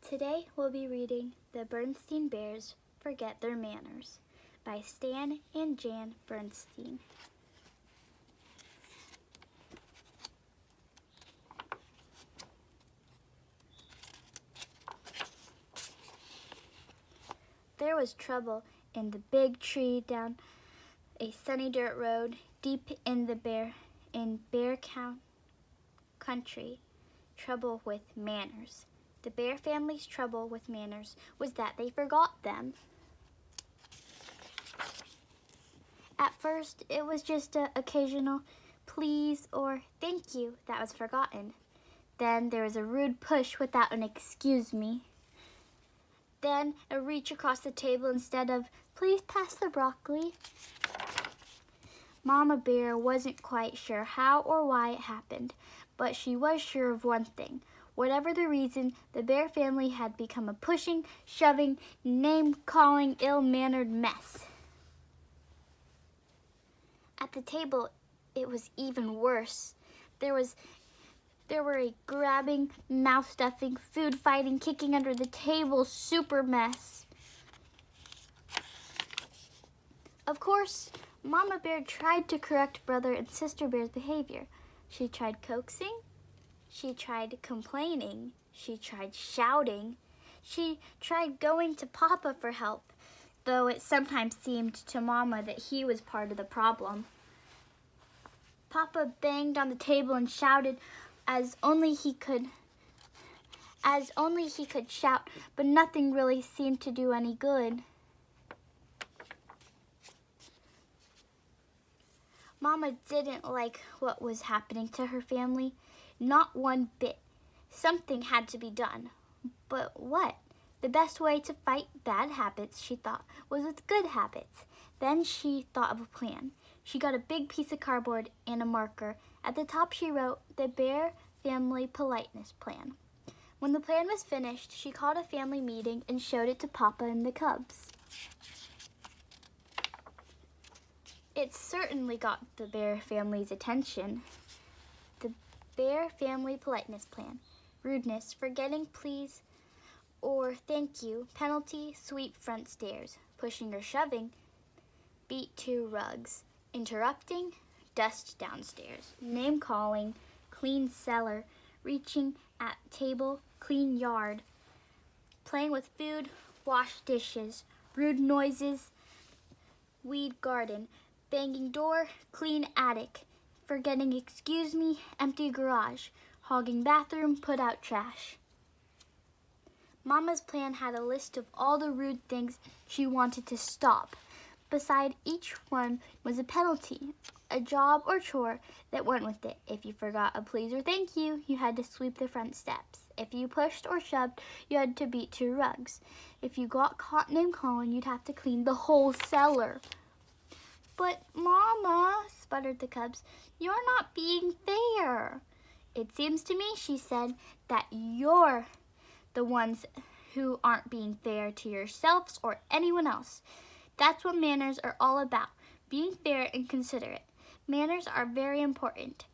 Today we'll be reading The Berenstain Bears Forget Their Manners by Stan and Jan Berenstain. There was trouble in the big tree down a sunny dirt road deep in the bear country. Trouble with manners. The bear family's trouble with manners was that they forgot them. At first, it was just an occasional please or thank you that was forgotten. Then there was a rude push without an excuse me. Then a reach across the table instead of please pass the broccoli. Mama Bear wasn't quite sure how or why it happened, but she was sure of one thing. Whatever the reason, the bear family had become a pushing, shoving, name-calling, ill-mannered mess. At the table, it was even worse. There were a grabbing, mouth-stuffing, food-fighting, kicking under the table super mess. Of course, Mama Bear tried to correct Brother and Sister Bear's behavior. She tried coaxing. She tried complaining. She tried shouting. She tried going to Papa for help, though it sometimes seemed to Mama that he was part of the problem. Papa banged on the table and shouted as only he could shout, but nothing really seemed to do any good. Mama didn't like what was happening to her family. Not one bit. Something had to be done. But what? The best way to fight bad habits, she thought, was with good habits. Then she thought of a plan. She got a big piece of cardboard and a marker. At the top she wrote, "The Bear Family Politeness Plan." When the plan was finished, she called a family meeting and showed it to Papa and the cubs. It certainly got the bear family's attention. The Bear Family Politeness Plan. Rudeness, forgetting please or thank you. Penalty, sweep front stairs. Pushing or shoving, beat 2 rugs. Interrupting, dust downstairs. Name calling, clean cellar. Reaching at table, clean yard. Playing with food, wash dishes. Rude noises, weed garden. Banging door, clean attic. Forgetting excuse me, empty garage. Hogging bathroom, put out trash. Mama's plan had a list of all the rude things she wanted to stop. Beside each one was a penalty, a job or chore that went with it. If you forgot a please or thank you, you had to sweep the front steps. If you pushed or shoved, you had to beat 2 rugs. If you got caught name calling, you'd have to clean the whole cellar. "But Mama," sputtered the cubs, "you're not being fair." "It seems to me," she said, "that you're the ones who aren't being fair to yourselves or anyone else. That's what manners are all about, being fair and considerate. Manners are very important.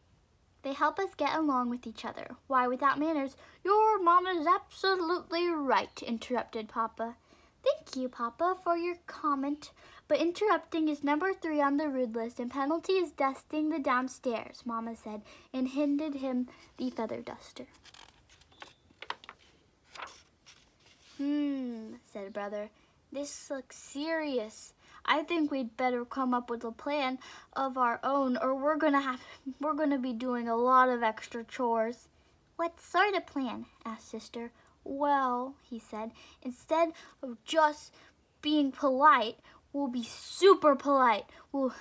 They help us get along with each other. Why, without manners—" "Your Mama's absolutely right," interrupted Papa. "Thank you, Papa, for your comment. But interrupting is number 3 on the rude list, and penalty is dusting the downstairs," Mama said, and handed him the feather duster. Said Brother. "This looks serious. I think we'd better come up with a plan of our own, or we're gonna be doing a lot of extra chores." "What sort of plan?" asked Sister. "Well," he said, "instead of just being polite, we'll be super polite. We'll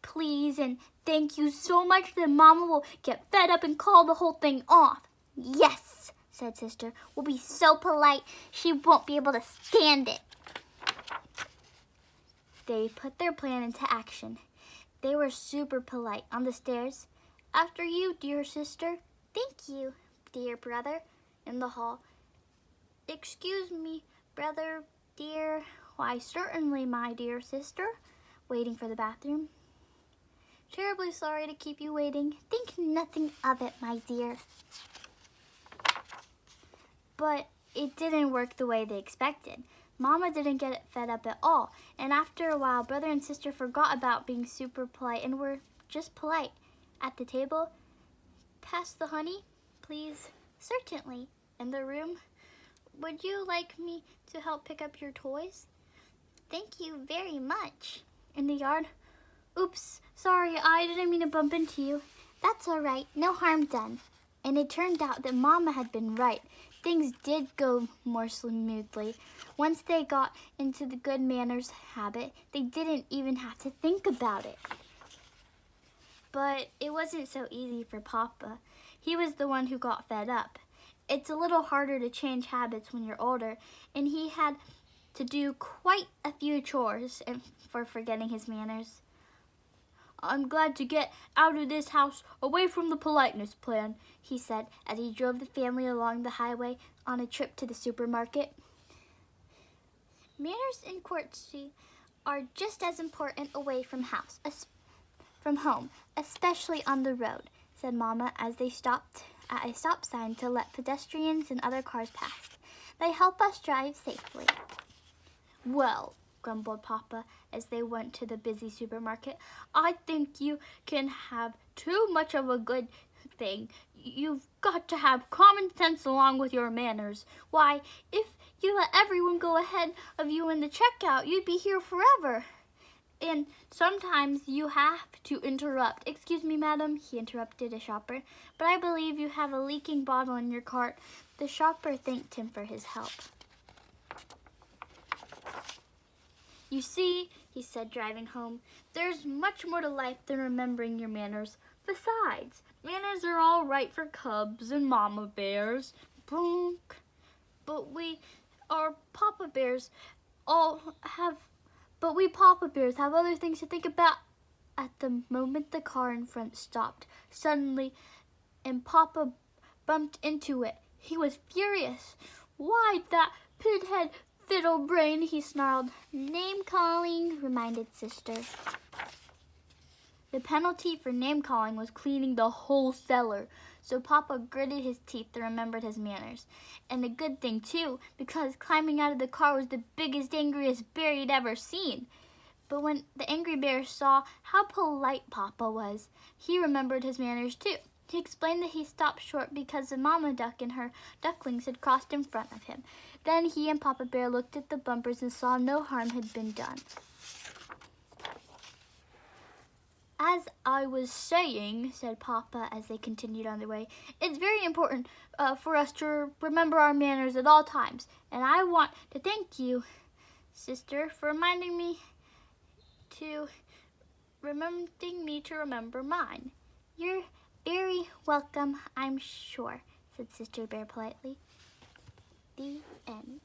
please and thank you so much that Mama will get fed up and call the whole thing off." "Yes," said Sister. "We'll be so polite, she won't be able to stand it." They put their plan into action. They were super polite on the stairs. "After you, dear sister." "Thank you, dear brother." In the hall. "Excuse me, brother, dear." "Why, certainly, my dear sister." Waiting for the bathroom. "Terribly sorry to keep you waiting." "Think nothing of it, my dear." "But it didn't work the way they expected. Mama didn't get fed up at all, and after a while, brother and sister forgot about being super polite and were just polite. At the table, "Pass the honey, please." "Certainly." "In the room, would you like me to help pick up your toys?" "Thank you very much." "In the yard?" "Oops, sorry, I didn't mean to bump into you." "That's all right, no harm done." And it turned out that Mama had been right. Things did go more smoothly. Once they got into the good manners habit, they didn't even have to think about it. But it wasn't so easy for Papa. He was the one who got fed up. It's a little harder to change habits when you're older, and he had to do quite a few chores for forgetting his manners. "I'm glad to get out of this house, away from the politeness plan," he said as he drove the family along the highway on a trip to the supermarket. "Manners and courtesy are just as important away from home, especially on the road," said Mama as they stopped at a stop sign to let pedestrians and other cars pass. "They help us drive safely." "Well," grumbled Papa as they went to the busy supermarket, "I think you can have too much of a good thing. You've got to have common sense along with your manners. Why, if you let everyone go ahead of you in the checkout, you'd be here forever. And sometimes you have to interrupt." "Excuse me, madam," he interrupted a shopper, "but I believe you have a leaking bottle in your cart." The shopper thanked him for his help. "You see," he said, driving home, "there's much more to life than remembering your manners. Besides, manners are all right for cubs and mama bears. Bonk. But we Papa Bears have other things to think about." At the moment, the car in front stopped suddenly, and Papa bumped into it. He was furious. "Why, that pinhead fiddle brain," he snarled. "Name-calling," reminded Sister. The penalty for name-calling was cleaning the whole cellar, so Papa gritted his teeth and remembered his manners. And a good thing, too, because climbing out of the car was the biggest, angriest bear he'd ever seen. But when the angry bear saw how polite Papa was, he remembered his manners, too. He explained that he stopped short because the mama duck and her ducklings had crossed in front of him. Then he and Papa Bear looked at the bumpers and saw no harm had been done. "As I was saying," said Papa as they continued on their way, "it's very important for us to remember our manners at all times. And I want to thank you, Sister, for reminding me to remember mine." "You're very welcome, I'm sure," said Sister Bear politely. The end.